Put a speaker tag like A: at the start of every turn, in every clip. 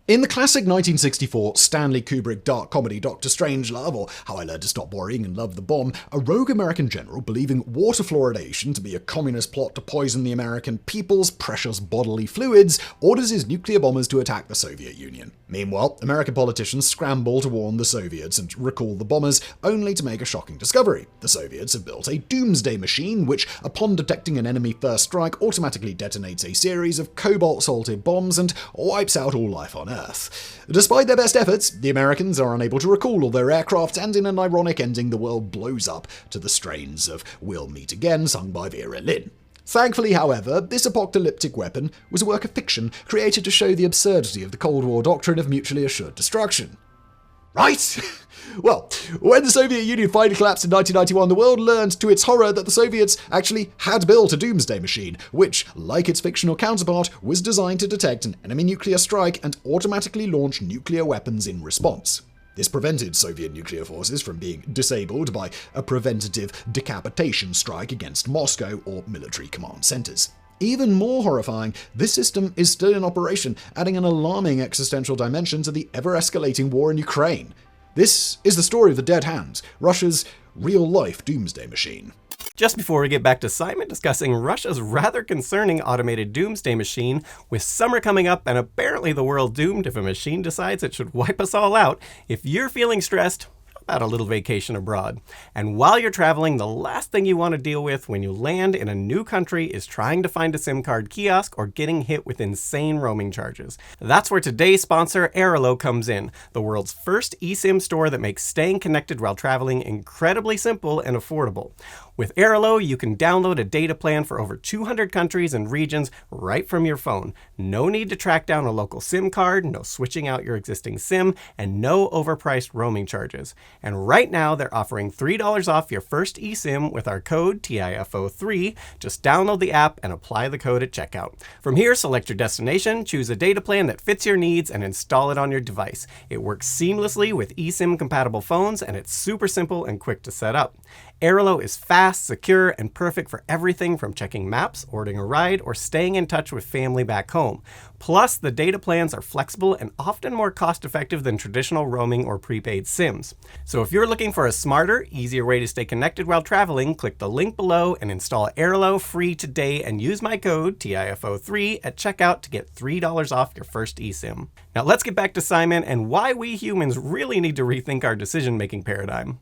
A: In the classic 1964 Stanley Kubrick dark comedy Dr. Strangelove, or How I Learned to Stop Worrying and Love the Bomb, a rogue American general, believing water fluoridation to be a communist plot to poison the American people's precious bodily fluids, orders his nuclear bombers to attack the Soviet Union. Meanwhile, American politicians scramble to warn the Soviets and recall the bombers, only to make a shocking discovery. The Soviets have built a Doomsday Machine, which, upon detecting an enemy first strike, automatically detonates a series of Cobalt-salted bombs and wipes out all life on Earth. Despite their best efforts, the Americans are unable to recall all their aircraft, and in an ironic ending, the world blows up to the strains of We'll Meet Again, sung by Vera Lynn. Thankfully, however, this apocalyptic weapon was a work of fiction created to show the absurdity of the Cold War doctrine of mutually assured destruction. Right? Well, when the Soviet Union finally collapsed in 1991, the world learned to its horror that the Soviets actually had built a Doomsday Machine, which, like its fictional counterpart, was designed to detect an enemy nuclear strike and automatically launch nuclear weapons in response. This prevented Soviet nuclear forces from being disabled by a preventative decapitation strike against Moscow or military command centers. Even more horrifying, this system is still in operation, adding an alarming existential dimension to the ever-escalating war in Ukraine. This is the story of the Dead Hand, Russia's real-life doomsday machine.
B: Just before we get back to Simon discussing Russia's rather concerning automated doomsday machine, with summer coming up and apparently the world doomed if a machine decides it should wipe us all out, if you're feeling stressed, about a little vacation abroad. And while you're traveling, the last thing you want to deal with when you land in a new country is trying to find a SIM card kiosk or getting hit with insane roaming charges. That's where today's sponsor, Airalo, comes in, the world's first eSIM store that makes staying connected while traveling incredibly simple and affordable. With Airalo, you can download a data plan for over 200 countries and regions right from your phone. No need to track down a local SIM card, no switching out your existing SIM, and no overpriced roaming charges. And right now, they're offering $3 off your first eSIM with our code TIFO3. Just download the app and apply the code at checkout. From here, select your destination, choose a data plan that fits your needs, and install it on your device. It works seamlessly with eSIM-compatible phones, and it's super simple and quick to set up. Airalo is fast, secure, and perfect for everything from checking maps, ordering a ride, or staying in touch with family back home. Plus, the data plans are flexible and often more cost-effective than traditional roaming or prepaid SIMs. So if you're looking for a smarter, easier way to stay connected while traveling, click the link below and install Airalo free today and use my code TIFO3 at checkout to get $3 off your first eSIM. Now let's get back to Simon and why we humans really need to rethink our decision-making paradigm.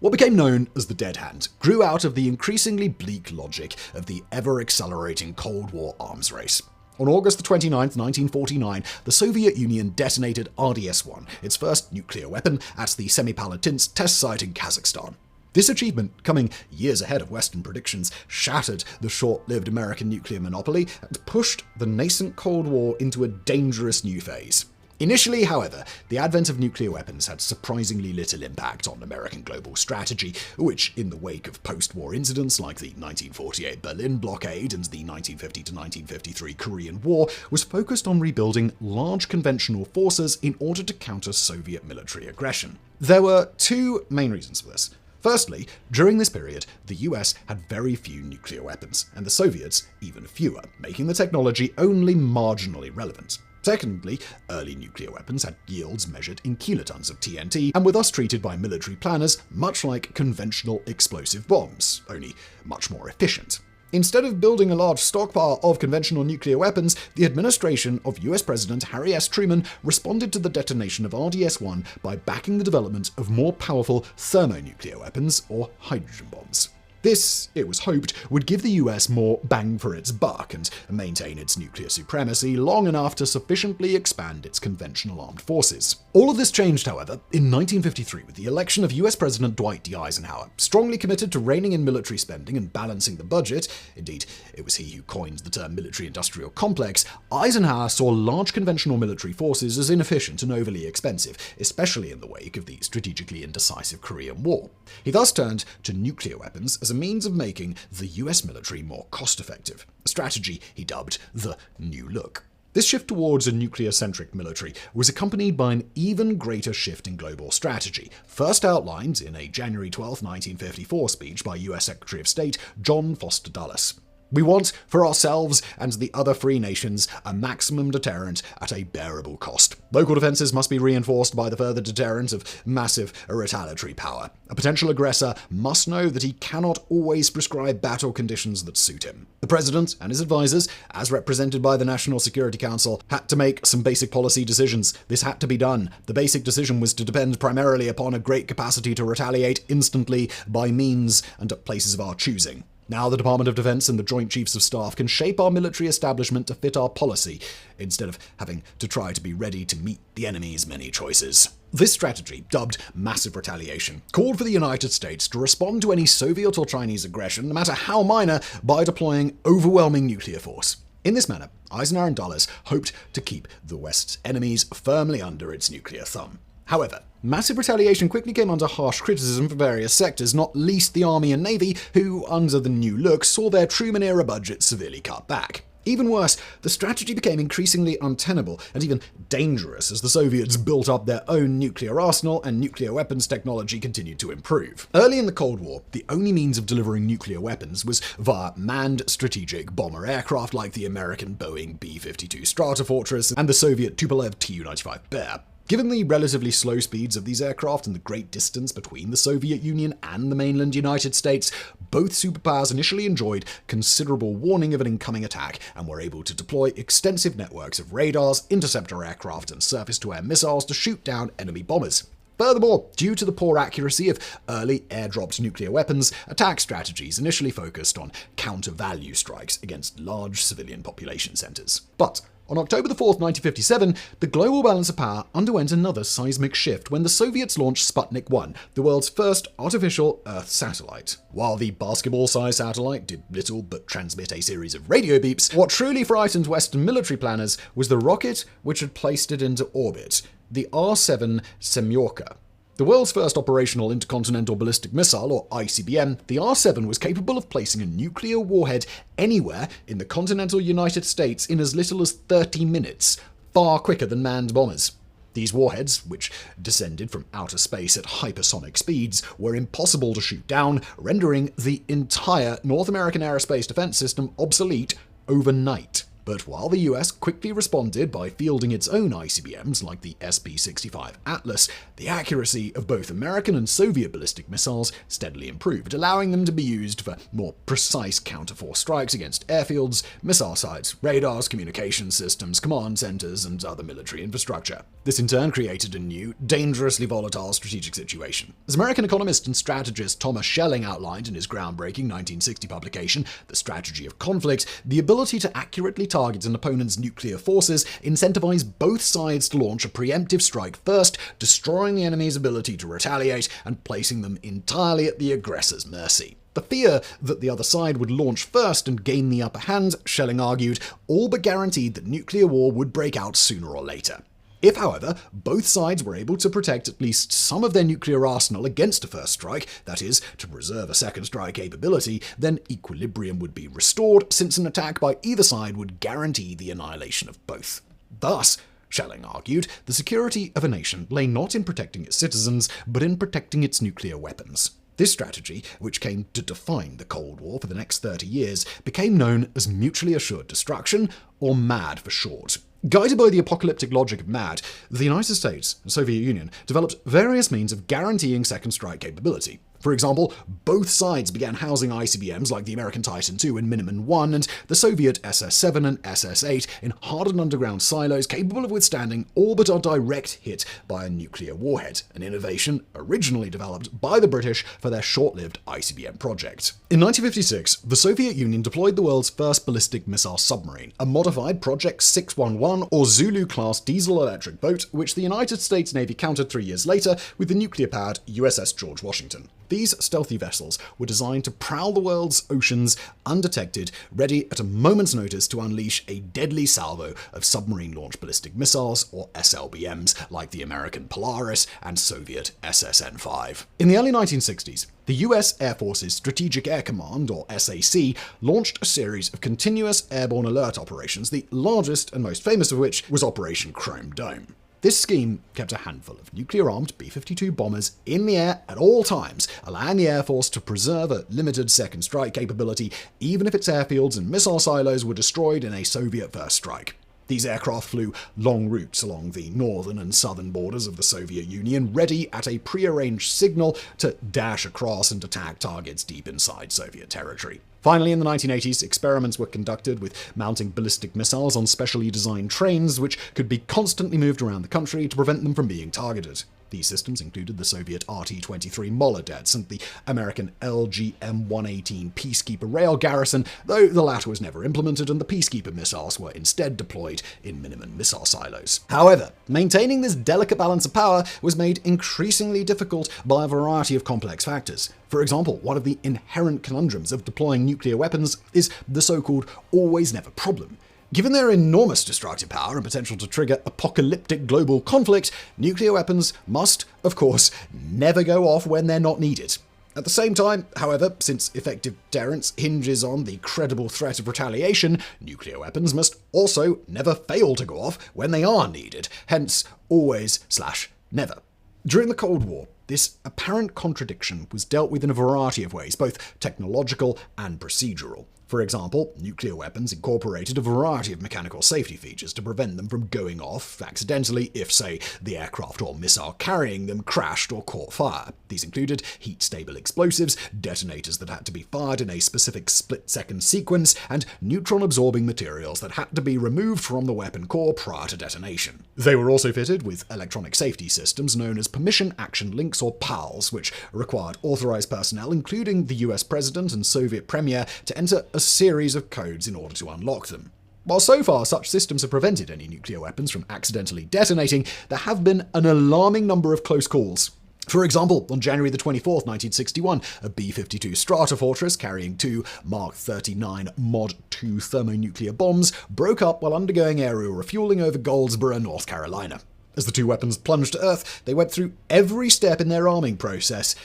A: What became known as the Dead Hand grew out of the increasingly bleak logic of the ever-accelerating Cold War arms race. On August 29, 1949, the Soviet Union detonated RDS-1, its first nuclear weapon, at the Semipalatinsk test site in Kazakhstan. This achievement, coming years ahead of Western predictions, shattered the short-lived American nuclear monopoly and pushed the nascent Cold War into a dangerous new phase. Initially, however, the advent of nuclear weapons had surprisingly little impact on American global strategy, which, in the wake of post-war incidents like the 1948 Berlin blockade and the 1950 to 1953 Korean War, was focused on rebuilding large conventional forces in order to counter Soviet military aggression. There were two main reasons for this. Firstly, during this period, the US had very few nuclear weapons, and the Soviets even fewer, making the technology only marginally relevant. Secondly, early nuclear weapons had yields measured in kilotons of TNT and were thus treated by military planners much like conventional explosive bombs, only much more efficient. Instead of building a large stockpile of conventional nuclear weapons, the administration of US President Harry S. Truman responded to the detonation of RDS-1 by backing the development of more powerful thermonuclear weapons, or hydrogen bombs. This, it was hoped, would give the US more bang for its buck and maintain its nuclear supremacy long enough to sufficiently expand its conventional armed forces. All of this changed, however, in 1953 with the election of US President Dwight D. Eisenhower, strongly committed to reining in military spending and balancing the budget. Indeed, it was he who coined the term military-industrial complex. Eisenhower saw large conventional military forces as inefficient and overly expensive, especially in the wake of the strategically indecisive Korean War. He thus turned to nuclear weapons as a means of making the US military more cost-effective, a strategy he dubbed the New Look. This shift towards a nuclear-centric military was accompanied by an even greater shift in global strategy, first outlined in a January 12, 1954 speech by US Secretary of State John Foster Dulles. We want, for ourselves and the other free nations, a maximum deterrent at a bearable cost. Local defenses must be reinforced by the further deterrent of massive retaliatory power. A potential aggressor must know that he cannot always prescribe battle conditions that suit him. The president and his advisors, as represented by the National Security Council, had to make some basic policy decisions. This had to be done. The basic decision was to depend primarily upon a great capacity to retaliate instantly by means and at places of our choosing. Now the Department of Defense and the Joint Chiefs of Staff can shape our military establishment to fit our policy, instead of having to try to be ready to meet the enemy's many choices. This strategy, dubbed massive retaliation, called for the United States to respond to any Soviet or Chinese aggression, no matter how minor, by deploying overwhelming nuclear force. In this manner, Eisenhower and Dulles hoped to keep the West's enemies firmly under its nuclear thumb. However, massive retaliation quickly came under harsh criticism from various sectors, not least the Army and Navy, who, under the new look, saw their Truman-era budget severely cut back. Even worse, the strategy became increasingly untenable and even dangerous as the Soviets built up their own nuclear arsenal and nuclear weapons technology continued to improve. Early in the Cold War, the only means of delivering nuclear weapons was via manned strategic bomber aircraft like the American Boeing B-52 Stratofortress and the Soviet Tupolev Tu-95 Bear. Given the relatively slow speeds of these aircraft and the great distance between the Soviet Union and the mainland United States, both superpowers initially enjoyed considerable warning of an incoming attack and were able to deploy extensive networks of radars, interceptor aircraft, and surface-to-air missiles to shoot down enemy bombers. Furthermore, due to the poor accuracy of early air-dropped nuclear weapons, attack strategies initially focused on counter-value strikes against large civilian population centers. But on October 4, 1957, the global balance of power underwent another seismic shift when the Soviets launched Sputnik 1, the world's first artificial Earth satellite. While the basketball-sized satellite did little but transmit a series of radio beeps, what truly frightened Western military planners was the rocket which had placed it into orbit, the R-7 Semyorka. The world's first operational intercontinental ballistic missile, or ICBM, the R-7 was capable of placing a nuclear warhead anywhere in the continental United States in as little as 30 minutes, far quicker than manned bombers. These warheads, which descended from outer space at hypersonic speeds, were impossible to shoot down, rendering the entire North American aerospace defense system obsolete overnight. But while the US quickly responded by fielding its own ICBMs like the SB-65 Atlas, the accuracy of both American and Soviet ballistic missiles steadily improved, allowing them to be used for more precise counterforce strikes against airfields, missile sites, radars, communication systems, command centers, and other military infrastructure. This in turn created a new, dangerously volatile strategic situation. As American economist and strategist Thomas Schelling outlined in his groundbreaking 1960 publication, The Strategy of Conflict, the ability to accurately target an opponent's nuclear forces incentivized both sides to launch a preemptive strike first, destroying the enemy's ability to retaliate and placing them entirely at the aggressor's mercy. The fear that the other side would launch first and gain the upper hand, Schelling argued, all but guaranteed that nuclear war would break out sooner or later. If, however, both sides were able to protect at least some of their nuclear arsenal against a first strike, that is, to preserve a second strike capability, then equilibrium would be restored, since an attack by either side would guarantee the annihilation of both. Thus, Schelling argued, the security of a nation lay not in protecting its citizens, but in protecting its nuclear weapons. This strategy, which came to define the Cold War for the next 30 years, became known as mutually assured destruction, or MAD for short. Guided by the apocalyptic logic of MAD, the United States and Soviet Union developed various means of guaranteeing second strike capability. For example, both sides began housing ICBMs like the American Titan II in Minuteman I and the Soviet SS-7 and SS-8 in hardened underground silos capable of withstanding all but a direct hit by a nuclear warhead, an innovation originally developed by the British for their short-lived ICBM project. In 1956, the Soviet Union deployed the world's first ballistic missile submarine, a modified Project 611 or Zulu-class diesel-electric boat, which the United States Navy countered 3 years later with the nuclear-powered USS George Washington. These stealthy vessels were designed to prowl the world's oceans undetected, ready at a moment's notice to unleash a deadly salvo of submarine-launched ballistic missiles, or SLBMs, like the American Polaris and Soviet SSN-5. In the early 1960s, the U.S. Air Force's Strategic Air Command, or SAC, launched a series of continuous airborne alert operations, the largest and most famous of which was Operation Chrome Dome. This scheme kept a handful of nuclear-armed B-52 bombers in the air at all times, allowing the Air Force to preserve a limited second strike capability, even if its airfields and missile silos were destroyed in a Soviet first strike. These aircraft flew long routes along the northern and southern borders of the Soviet Union, ready at a prearranged signal to dash across and attack targets deep inside Soviet territory. Finally, in the 1980s, experiments were conducted with mounting ballistic missiles on specially designed trains, which could be constantly moved around the country to prevent them from being targeted. These systems included the Soviet RT-23 Molodets and the American LGM-118 Peacekeeper rail garrison, though the latter was never implemented and the Peacekeeper missiles were instead deployed in Minuteman missile silos. However, maintaining this delicate balance of power was made increasingly difficult by a variety of complex factors. For example, one of the inherent conundrums of deploying nuclear weapons is the so-called always-never problem. Given their enormous destructive power and potential to trigger apocalyptic global conflict, nuclear weapons must, of course, never go off when they're not needed. At the same time, however, since effective deterrence hinges on the credible threat of retaliation, nuclear weapons must also never fail to go off when they are needed, hence always/never. During the Cold War, this apparent contradiction was dealt with in a variety of ways, both technological and procedural. For example, nuclear weapons incorporated a variety of mechanical safety features to prevent them from going off accidentally if, say, the aircraft or missile carrying them crashed or caught fire. These included heat-stable explosives, detonators that had to be fired in a specific split-second sequence, and neutron-absorbing materials that had to be removed from the weapon core prior to detonation. They were also fitted with electronic safety systems known as Permission Action Links, or PALs, which required authorized personnel, including the US President and Soviet Premier, to enter a series of codes in order to unlock them. While so far such systems have prevented any nuclear weapons from accidentally detonating, there have been an alarming number of close calls. For example, on January 24, 1961, a B-52 Stratofortress carrying two Mark 39 Mod 2 thermonuclear bombs broke up while undergoing aerial refueling over Goldsboro, North Carolina. As the two weapons plunged to Earth, they went through every step in their arming process,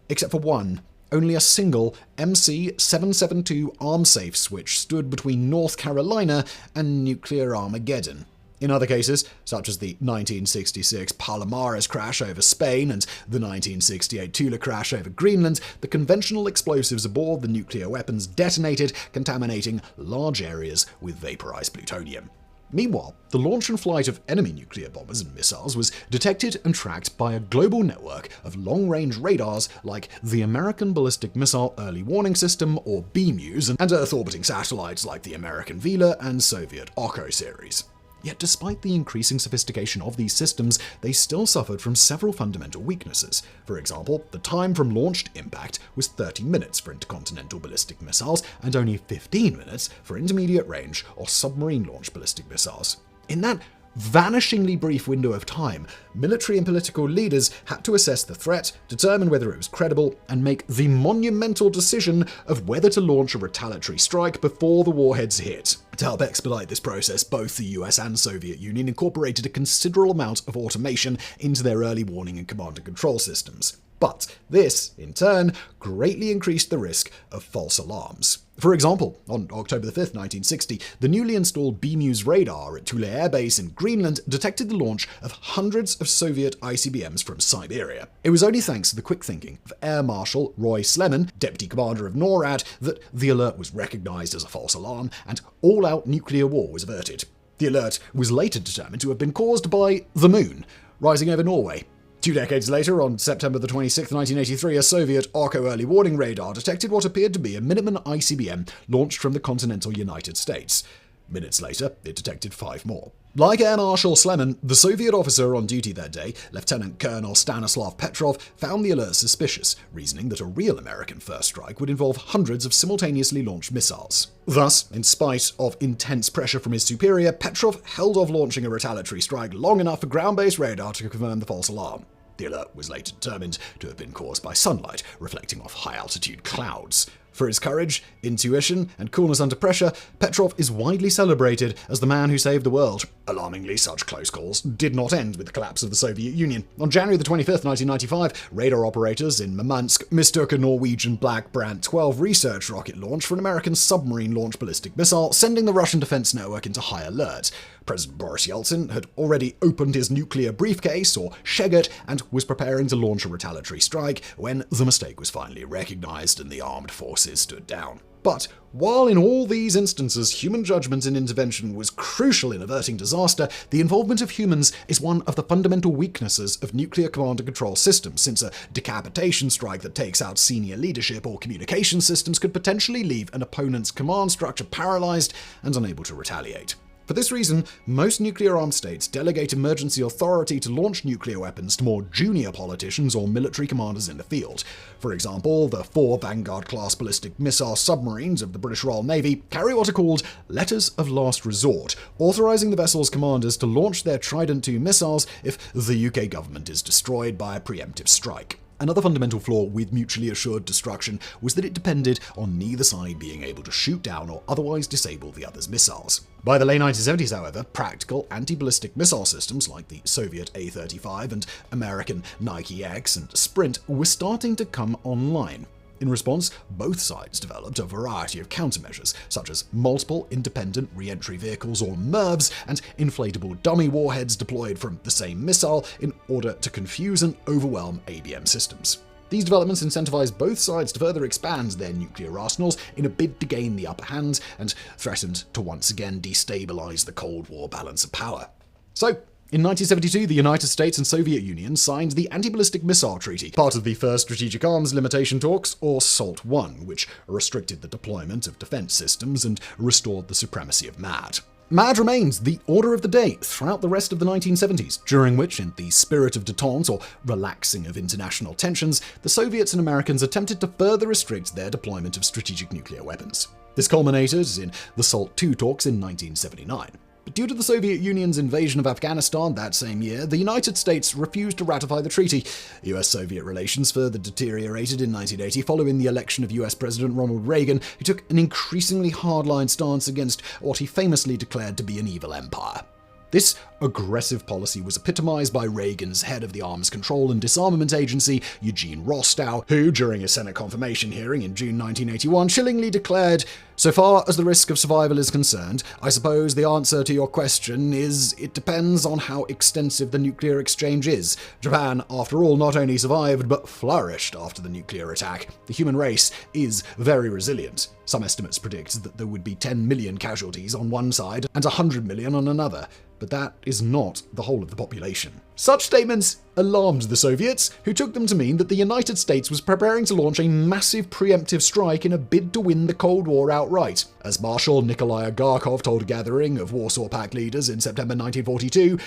A: except for one. Only a single MC-772 arm safe switch stood between North Carolina and nuclear Armageddon. In other cases, such as the 1966 Palomares crash over Spain and the 1968 Tula crash over Greenland, the conventional explosives aboard the nuclear weapons detonated, contaminating large areas with vaporized plutonium. Meanwhile, the launch and flight of enemy nuclear bombers and missiles was detected and tracked by a global network of long-range radars like the American Ballistic Missile Early Warning System, or BMUS, and Earth-orbiting satellites like the American Vela and Soviet Oko series. Yet despite the increasing sophistication of these systems, they still suffered from several fundamental weaknesses. For example, the time from launch to impact was 30 minutes for intercontinental ballistic missiles and only 15 minutes for intermediate range or submarine-launched ballistic missiles. In that vanishingly brief window of time, military and political leaders had to assess the threat, determine whether it was credible, and make the monumental decision of whether to launch a retaliatory strike before the warheads hit. To help expedite this process, both the US and Soviet Union incorporated a considerable amount of automation into their early warning and command and control systems. But this, in turn, greatly increased the risk of false alarms. For example, on October 5, 1960, the newly installed BMUS radar at Tula Air Base in Greenland detected the launch of hundreds of Soviet ICBMs from Siberia. It was only thanks to the quick thinking of Air Marshal Roy Sleman, deputy commander of NORAD, that the alert was recognized as a false alarm and all-out nuclear war was averted. The alert was later determined to have been caused by the moon rising over Norway. 2 decades later, on September 26, 1983, a Soviet Oko early warning radar detected what appeared to be a Minuteman ICBM launched from the continental United States. Minutes later, it detected 5 more. Like Air Marshal Sleman, the Soviet officer on duty that day, Lieutenant Colonel Stanislav Petrov, found the alert suspicious, reasoning that a real American first strike would involve hundreds of simultaneously launched missiles. Thus, in spite of intense pressure from his superior, Petrov held off launching a retaliatory strike long enough for ground-based radar to confirm the false alarm. The alert was later determined to have been caused by sunlight reflecting off high-altitude clouds. For his courage, intuition, and coolness under pressure, Petrov is widely celebrated as the man who saved the world. Alarmingly, such close calls did not end with the collapse of the Soviet Union. On January the 25th, 1995, radar operators in Murmansk mistook a Norwegian Black Brant 12 research rocket launch for an American submarine-launched ballistic missile, sending the Russian defense network into high alert. President Boris Yeltsin had already opened his nuclear briefcase, or Sheget, and was preparing to launch a retaliatory strike when the mistake was finally recognized and the armed forces stood down. But while in all these instances human judgment and intervention was crucial in averting disaster, the involvement of humans is one of the fundamental weaknesses of nuclear command and control systems, since a decapitation strike that takes out senior leadership or communication systems could potentially leave an opponent's command structure paralyzed and unable to retaliate. For this reason, most nuclear-armed states delegate emergency authority to launch nuclear weapons to more junior politicians or military commanders in the field. For example, the 4 Vanguard-class ballistic missile submarines of the British Royal Navy carry what are called letters of last resort, authorizing the vessel's commanders to launch their Trident II missiles if the UK government is destroyed by a preemptive strike. Another fundamental flaw with mutually assured destruction was that it depended on neither side being able to shoot down or otherwise disable the other's missiles. By the late 1970s, however, practical anti-ballistic missile systems like the Soviet A-35 and American Nike X and Sprint were starting to come online. In response, both sides developed a variety of countermeasures, such as multiple independent re-entry vehicles or MIRVs and inflatable dummy warheads deployed from the same missile in order to confuse and overwhelm ABM systems. These developments incentivized both sides to further expand their nuclear arsenals in a bid to gain the upper hand and threatened to once again destabilize the Cold War balance of power. So, in 1972, the United States and Soviet Union signed the Anti-Ballistic Missile Treaty, part of the First Strategic Arms Limitation Talks, or SALT I, which restricted the deployment of defense systems and restored the supremacy of MAD. MAD remains the order of the day throughout the rest of the 1970s, during which, in the spirit of détente, or relaxing of international tensions, the Soviets and Americans attempted to further restrict their deployment of strategic nuclear weapons. This culminated in the SALT II talks in 1979. But due to the Soviet Union's invasion of Afghanistan that same year, the United States refused to ratify the treaty. US-Soviet relations further deteriorated in 1980 following the election of US President Ronald Reagan, who took an increasingly hardline stance against what he famously declared to be an evil empire. This aggressive policy was epitomized by Reagan's head of the Arms Control and Disarmament Agency, Eugene Rostow, who, during a Senate confirmation hearing in June 1981, chillingly declared, "So far as the risk of survival is concerned, I suppose the answer to your question is it depends on how extensive the nuclear exchange is. Japan, after all, not only survived, but flourished after the nuclear attack. The human race is very resilient. Some estimates predict that there would be 10 million casualties on one side and 100 million on another. But that is not the whole of the population." Such statements alarmed the Soviets, who took them to mean that the United States was preparing to launch a massive preemptive strike in a bid to win the Cold War outright. As Marshal Nikolai Agarkov told a gathering of Warsaw Pact leaders in September 1942,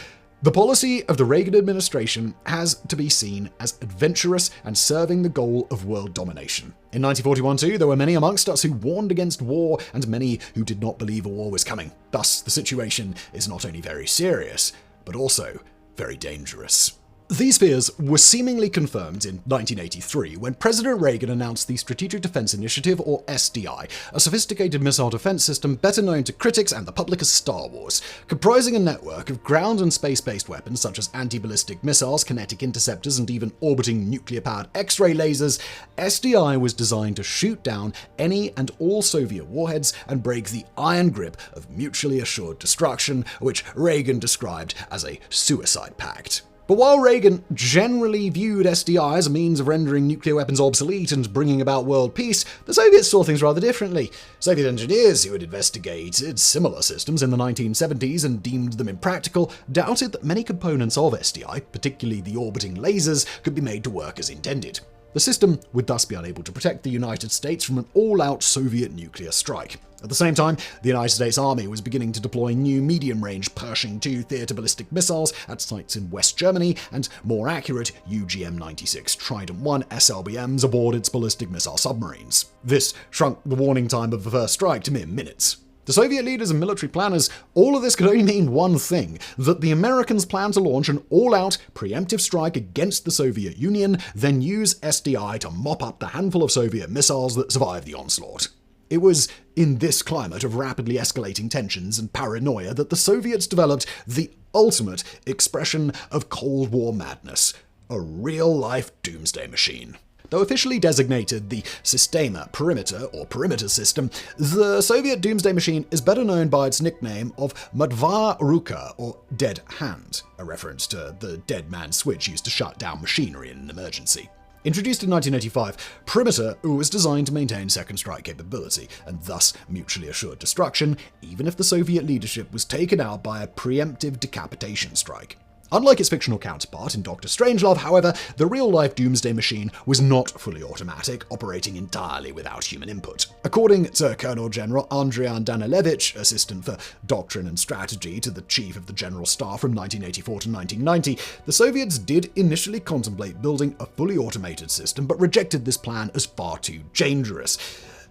A: "The policy of the Reagan administration has to be seen as adventurous and serving the goal of world domination." In 1941 too, there were many amongst us who warned against war and many who did not believe a war was coming. Thus, the situation is not only very serious, but also very dangerous. These fears were seemingly confirmed in 1983 when President Reagan announced the Strategic Defense Initiative, or SDI, a sophisticated missile defense system better known to critics and the public as Star Wars. Comprising a network of ground and space-based weapons such as anti-ballistic missiles, kinetic interceptors, and even orbiting nuclear-powered X-ray lasers, SDI was designed to shoot down any and all Soviet warheads and break the iron grip of mutually assured destruction, which Reagan described as a suicide pact. But while Reagan generally viewed SDI as a means of rendering nuclear weapons obsolete and bringing about world peace, the Soviets saw things rather differently. Soviet engineers who had investigated similar systems in the 1970s and deemed them impractical doubted that many components of SDI, particularly the orbiting lasers, could be made to work as intended. The system would thus be unable to protect the United States from an all-out Soviet nuclear strike. At the same time, the United States Army was beginning to deploy new medium-range Pershing II theater ballistic missiles at sites in West Germany and more accurate UGM-96 Trident I SLBMs aboard its ballistic missile submarines. This shrunk the warning time of the first strike to mere minutes. The Soviet leaders and military planners, all of this could only mean one thing, that the Americans planned to launch an all-out preemptive strike against the Soviet Union, then use SDI to mop up the handful of Soviet missiles that survived the onslaught. It was in this climate of rapidly escalating tensions and paranoia that the Soviets developed the ultimate expression of Cold War madness, a real-life doomsday machine. Though officially designated the Systema Perimeter or Perimeter System, the Soviet Doomsday Machine is better known by its nickname of Mrtva Ruka, or Dead Hand, a reference to the dead man switch used to shut down machinery in an emergency. Introduced in 1985, Perimeter was designed to maintain second strike capability, and thus mutually assured destruction, even if the Soviet leadership was taken out by a preemptive decapitation strike. Unlike its fictional counterpart in Dr. Strangelove, however, the real-life Doomsday Machine was not fully automatic, operating entirely without human input. According to Colonel General Andrian Danilevich, assistant for doctrine and strategy to the chief of the General Staff from 1984 to 1990, the Soviets did initially contemplate building a fully automated system, but rejected this plan as far too dangerous.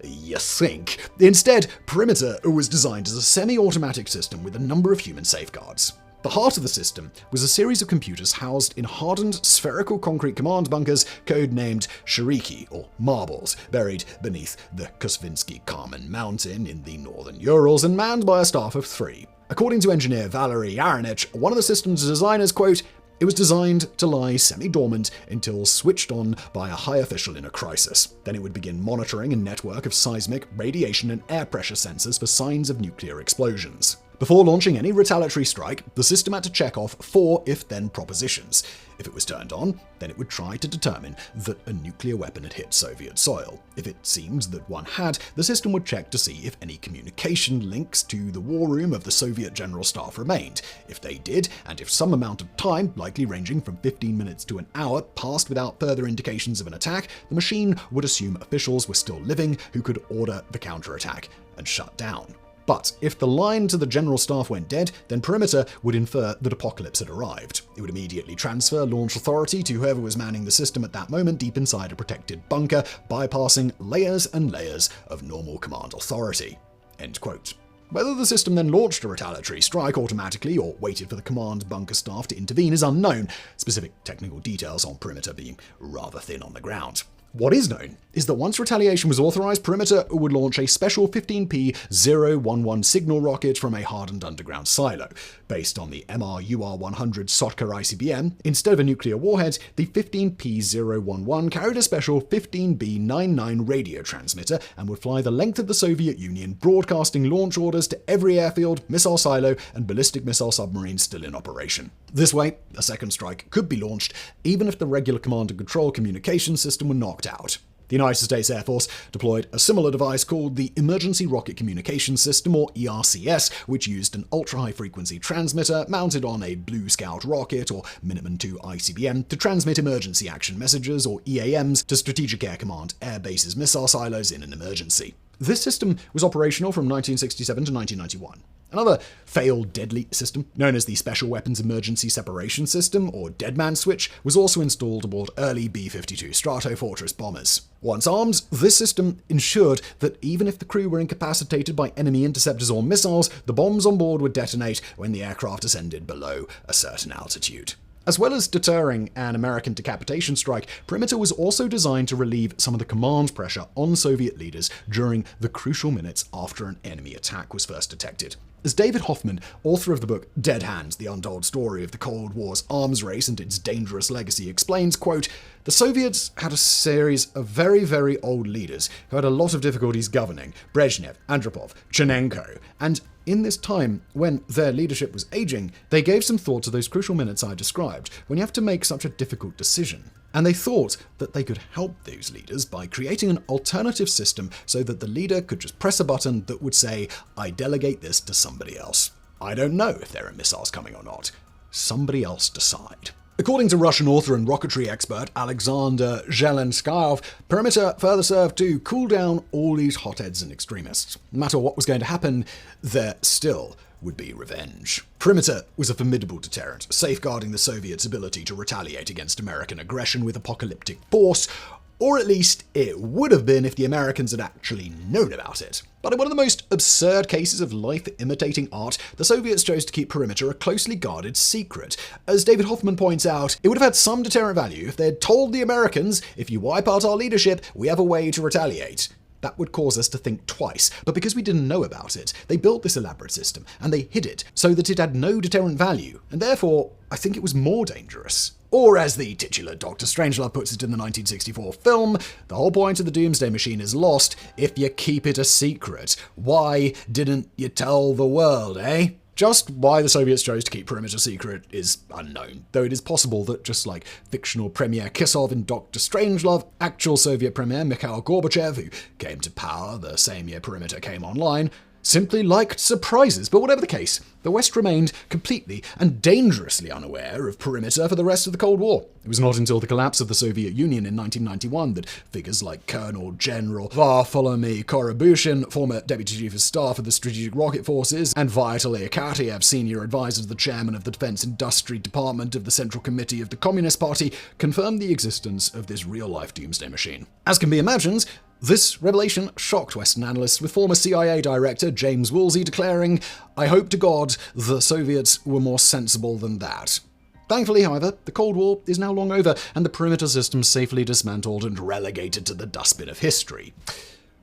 A: You think. Instead, Perimeter was designed as a semi-automatic system with a number of human safeguards. The heart of the system was a series of computers housed in hardened spherical concrete command bunkers codenamed Shiriki, or Marbles, buried beneath the Kusvinsky-Kármán mountain in the northern Urals and manned by a staff of 3. According to engineer Valery Yaranich, one of the system's designers, quote, "It was designed to lie semi-dormant until switched on by a high official in a crisis. Then it would begin monitoring a network of seismic, radiation, and air pressure sensors for signs of nuclear explosions." Before launching any retaliatory strike, the system had to check off 4 if-then propositions. If it was turned on, then it would try to determine that a nuclear weapon had hit Soviet soil. If it seemed that one had, the system would check to see if any communication links to the war room of the Soviet General Staff remained. If they did, and if some amount of time, likely ranging from 15 minutes to an hour, passed without further indications of an attack, the machine would assume officials were still living who could order the counterattack and shut down. But if the line to the General Staff went dead, then Perimeter would infer that apocalypse had arrived. It would immediately transfer launch authority to whoever was manning the system at that moment deep inside a protected bunker, bypassing layers and layers of normal command authority. End quote. Whether the system then launched a retaliatory strike automatically or waited for the command bunker staff to intervene is unknown, specific technical details on Perimeter being rather thin on the ground. What is known is that once retaliation was authorized, Perimeter would launch a special 15P-011 signal rocket from a hardened underground silo. Based on the MR-UR-100 Sotka ICBM, instead of a nuclear warhead, the 15P-011 carried a special 15B-99 radio transmitter and would fly the length of the Soviet Union, broadcasting launch orders to every airfield, missile silo, and ballistic missile submarine still in operation. This way, a second strike could be launched, even if the regular command and control communication system were knocked out. The United States Air Force deployed a similar device called the Emergency Rocket Communication System, or ERCS, which used an ultra-high-frequency transmitter mounted on a Blue Scout rocket or Minuteman II ICBM to transmit emergency action messages, or EAMs, to Strategic Air Command air bases' missile silos in an emergency. This system was operational from 1967 to 1991. Another failed deadly system, known as the Special Weapons Emergency Separation System, or Deadman Switch, was also installed aboard early B-52 Stratofortress bombers. Once armed, this system ensured that even if the crew were incapacitated by enemy interceptors or missiles, the bombs on board would detonate when the aircraft ascended below a certain altitude. As well as deterring an American decapitation strike, Perimeter was also designed to relieve some of the command pressure on Soviet leaders during the crucial minutes after an enemy attack was first detected. As David Hoffman, author of the book Dead Hands, The Untold Story of the Cold War's Arms Race and Its Dangerous Legacy, explains, quote, "The Soviets had a series of very, very old leaders who had a lot of difficulties governing, Brezhnev, Andropov, Chernenko, and in this time, when their leadership was aging, they gave some thought to those crucial minutes I described, when you have to make such a difficult decision. And they thought that they could help those leaders by creating an alternative system so that the leader could just press a button that would say, 'I delegate this to somebody else. I don't know if there are missiles coming or not. Somebody else decide.'" According to Russian author and rocketry expert Alexander Zelenskov, Perimeter further served to cool down all these hotheads and extremists. No matter what was going to happen, there still would be revenge. Perimeter was a formidable deterrent, safeguarding the Soviets' ability to retaliate against American aggression with apocalyptic force, Or at least it would have been if the Americans had actually known about it. But in one of the most absurd cases of life-imitating art, the Soviets chose to keep Perimeter a closely guarded secret. As David Hoffman points out, it would have had some deterrent value if they had told the Americans, if you wipe out our leadership, we have a way to retaliate. That would cause us to think twice. But because we didn't know about it, they built this elaborate system, and they hid it so that it had no deterrent value, and therefore, I think it was more dangerous. Or as the titular Dr. Strangelove puts it in the 1964 film, the whole point of the Doomsday Machine is lost if you keep it a secret. Why didn't you tell the world, eh? Just why the Soviets chose to keep Perimeter secret is unknown, though it is possible that just like fictional Premier Kisov in Dr. Strangelove, actual Soviet Premier Mikhail Gorbachev, who came to power the same year Perimeter came online, simply liked surprises. But whatever the case, the West remained completely and dangerously unaware of Perimeter for the rest of the Cold War. It was not until the collapse of the Soviet Union in 1991 that figures like Colonel General Vartholomew Korobushin, former Deputy Chief of Staff of the Strategic Rocket Forces, and Vitaly Akatyev, senior advisor to the chairman of the Defense Industry Department of the Central Committee of the Communist Party, confirmed the existence of this real-life doomsday machine. As can be imagined, this revelation shocked Western analysts, with former CIA Director James Woolsey declaring, "I hope to God the Soviets were more sensible than that." Thankfully, however, the Cold War is now long over, and the Perimeter system safely dismantled and relegated to the dustbin of history.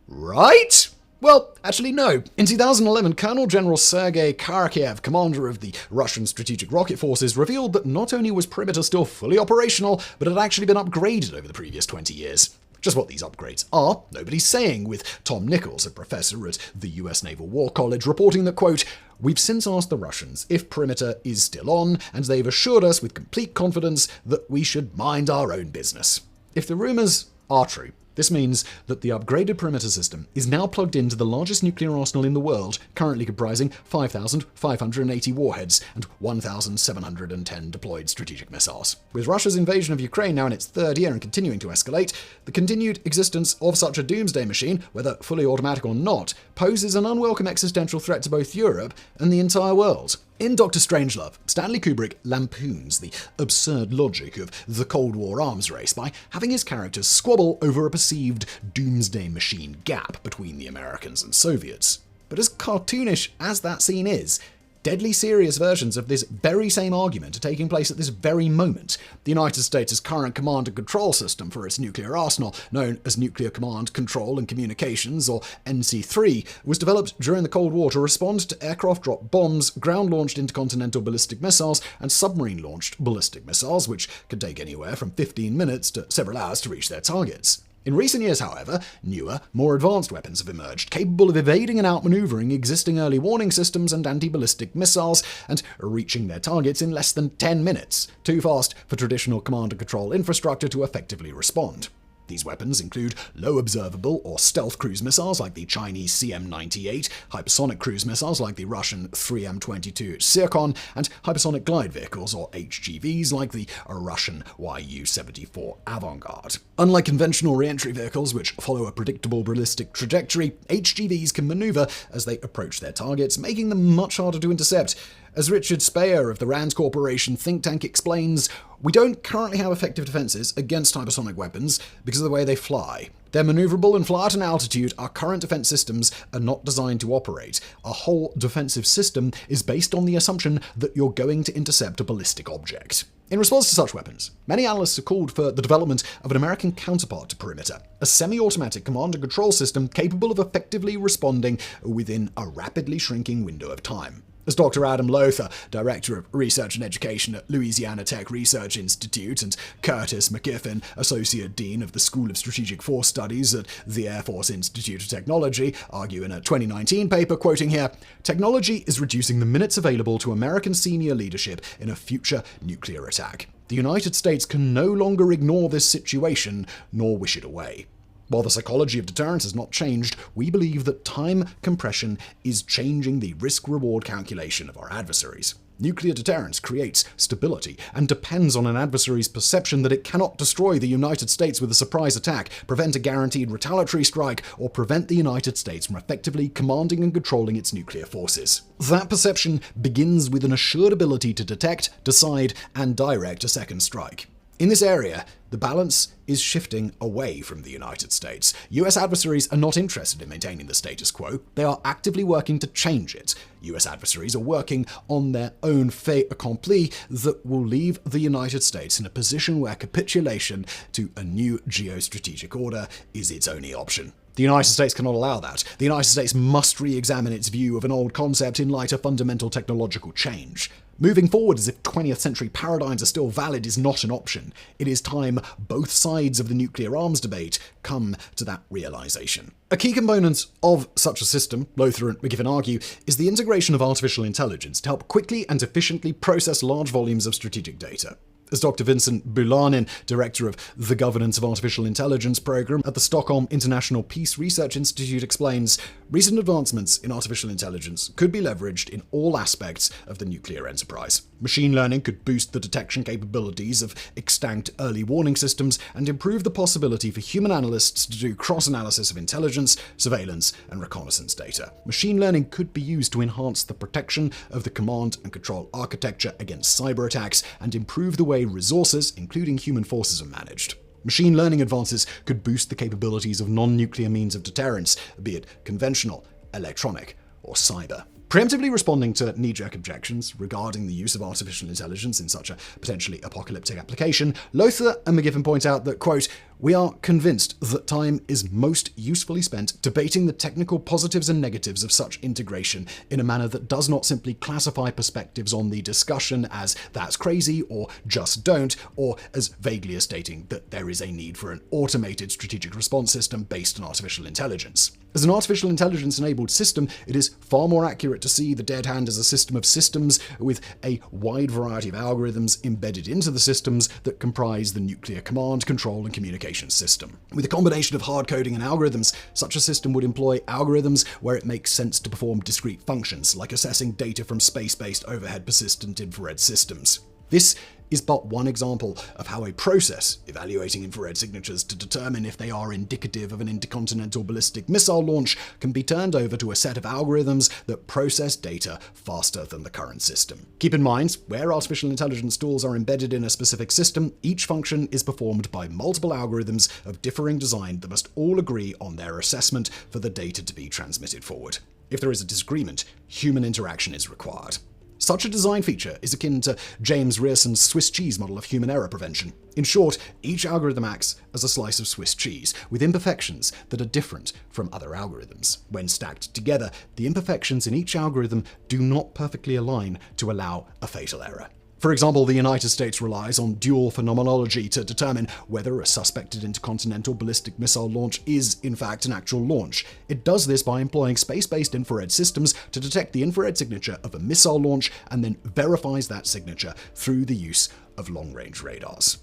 A: Right? Well, actually no. In 2011, Colonel General Sergei Karakiev, commander of the Russian Strategic Rocket Forces, revealed that not only was Perimeter still fully operational, but it had actually been upgraded over the previous 20 years. Just what these upgrades are, nobody's saying, with Tom Nichols, a professor at the US Naval War College, reporting that, quote, "We've since asked the Russians if Perimeter is still on, and they've assured us with complete confidence that we should mind our own business." If the rumors are true, this means that the upgraded Perimeter system is now plugged into the largest nuclear arsenal in the world, currently comprising 5,580 warheads and 1,710 deployed strategic missiles. With Russia's invasion of Ukraine now in its third year and continuing to escalate, the continued existence of such a doomsday machine, whether fully automatic or not, poses an unwelcome existential threat to both Europe and the entire world. In Dr. Strangelove, Stanley Kubrick lampoons the absurd logic of the Cold War arms race by having his characters squabble over a perceived doomsday machine gap between the Americans and Soviets. But as cartoonish as that scene is, deadly serious versions of this very same argument are taking place at this very moment. The United States' current command and control system for its nuclear arsenal, known as Nuclear Command, Control and Communications, or NC3, was developed during the Cold War to respond to aircraft-dropped bombs, ground-launched intercontinental ballistic missiles, and submarine-launched ballistic missiles, which could take anywhere from 15 minutes to several hours to reach their targets. In recent years, however, newer, more advanced weapons have emerged, capable of evading and outmaneuvering existing early warning systems and anti-ballistic missiles, and reaching their targets in less than 10 minutes, too fast for traditional command and control infrastructure to effectively respond. These weapons include low observable or stealth cruise missiles like the Chinese CM-98, hypersonic cruise missiles like the Russian 3M-22 Zircon, and hypersonic glide vehicles or HGVs like the Russian Yu-74 Avangard. Unlike conventional re-entry vehicles, which follow a predictable ballistic trajectory, HGVs can maneuver as they approach their targets, making them much harder to intercept. As Richard Speyer of the RAND Corporation think tank explains, "We don't currently have effective defenses against hypersonic weapons because of the way they fly. They're maneuverable and fly at an altitude our current defense systems are not designed to operate. A whole defensive system is based on the assumption that you're going to intercept a ballistic object." In response to such weapons, many analysts have called for the development of an American counterpart to Perimeter, a semi-automatic command and control system capable of effectively responding within a rapidly shrinking window of time. As Dr. Adam Lothar, Director of Research and Education at Louisiana Tech Research Institute, and Curtis McKiffin, Associate Dean of the School of Strategic Force Studies at the Air Force Institute of Technology, argue in a 2019 paper, quoting here, "Technology is reducing the minutes available to American senior leadership in a future nuclear attack. The United States can no longer ignore this situation nor wish it away." While the psychology of deterrence has not changed, we believe that time compression is changing the risk-reward calculation of our adversaries. Nuclear deterrence creates stability and depends on an adversary's perception that it cannot destroy the United States with a surprise attack, prevent a guaranteed retaliatory strike, or prevent the United States from effectively commanding and controlling its nuclear forces. That perception begins with an assured ability to detect, decide, and direct a second strike. In this area, the balance is shifting away from the United States. US adversaries are not interested in maintaining the status quo. They are actively working to change it. US adversaries are working on their own fait accompli that will leave the United States in a position where capitulation to a new geostrategic order is its only option. The United States cannot allow that. The United States must re-examine its view of an old concept in light of fundamental technological change. Moving forward as if 20th century paradigms are still valid is not an option. It is time both sides of the nuclear arms debate come to that realization. A key component of such a system, Lothar and McGiffin argue, is the integration of artificial intelligence to help quickly and efficiently process large volumes of strategic data. As Dr. Vincent Bulanin, director of the Governance of Artificial Intelligence program at the Stockholm International Peace Research Institute, explains, recent advancements in artificial intelligence could be leveraged in all aspects of the nuclear enterprise. Machine learning could boost the detection capabilities of extant early warning systems and improve the possibility for human analysts to do cross-analysis of intelligence, surveillance, and reconnaissance data. Machine learning could be used to enhance the protection of the command and control architecture against cyber attacks and improve the way resources, including human forces, are managed. Machine learning advances could boost the capabilities of non-nuclear means of deterrence, be it conventional, electronic, or cyber. Preemptively responding to knee-jerk objections regarding the use of artificial intelligence in such a potentially apocalyptic application, Lothar and McGiffin point out that, quote, "We are convinced that time is most usefully spent debating the technical positives and negatives of such integration in a manner that does not simply classify perspectives on the discussion as that's crazy or just don't, or as vaguely as stating that there is a need for an automated strategic response system based on artificial intelligence. As an artificial intelligence-enabled system, it is far more accurate to see the dead hand as a system of systems with a wide variety of algorithms embedded into the systems that comprise the nuclear command, control, and communication system. With a combination of hard coding and algorithms, such a system would employ algorithms where it makes sense to perform discrete functions, like assessing data from space-based overhead persistent infrared systems. This is but one example of how a process evaluating infrared signatures to determine if they are indicative of an intercontinental ballistic missile launch can be turned over to a set of algorithms that process data faster than the current system. Keep in mind, where artificial intelligence tools are embedded in a specific system, each function is performed by multiple algorithms of differing design that must all agree on their assessment for the data to be transmitted forward. If there is a disagreement, human interaction is required. Such a design feature is akin to James Rierson's Swiss cheese model of human error prevention. In short, each algorithm acts as a slice of Swiss cheese, with imperfections that are different from other algorithms. When stacked together, the imperfections in each algorithm do not perfectly align to allow a fatal error. For example, the United States relies on dual phenomenology to determine whether a suspected intercontinental ballistic missile launch is, in fact, an actual launch. It does this by employing space-based infrared systems to detect the infrared signature of a missile launch and then verifies that signature through the use of long-range radars.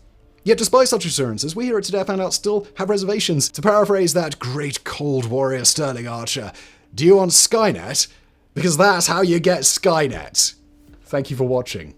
A: Yet despite such assurances, we here at Today Found Out still have reservations. To paraphrase that great Cold Warrior Sterling Archer, do you want Skynet? Because that's how you get Skynet. Thank you for watching.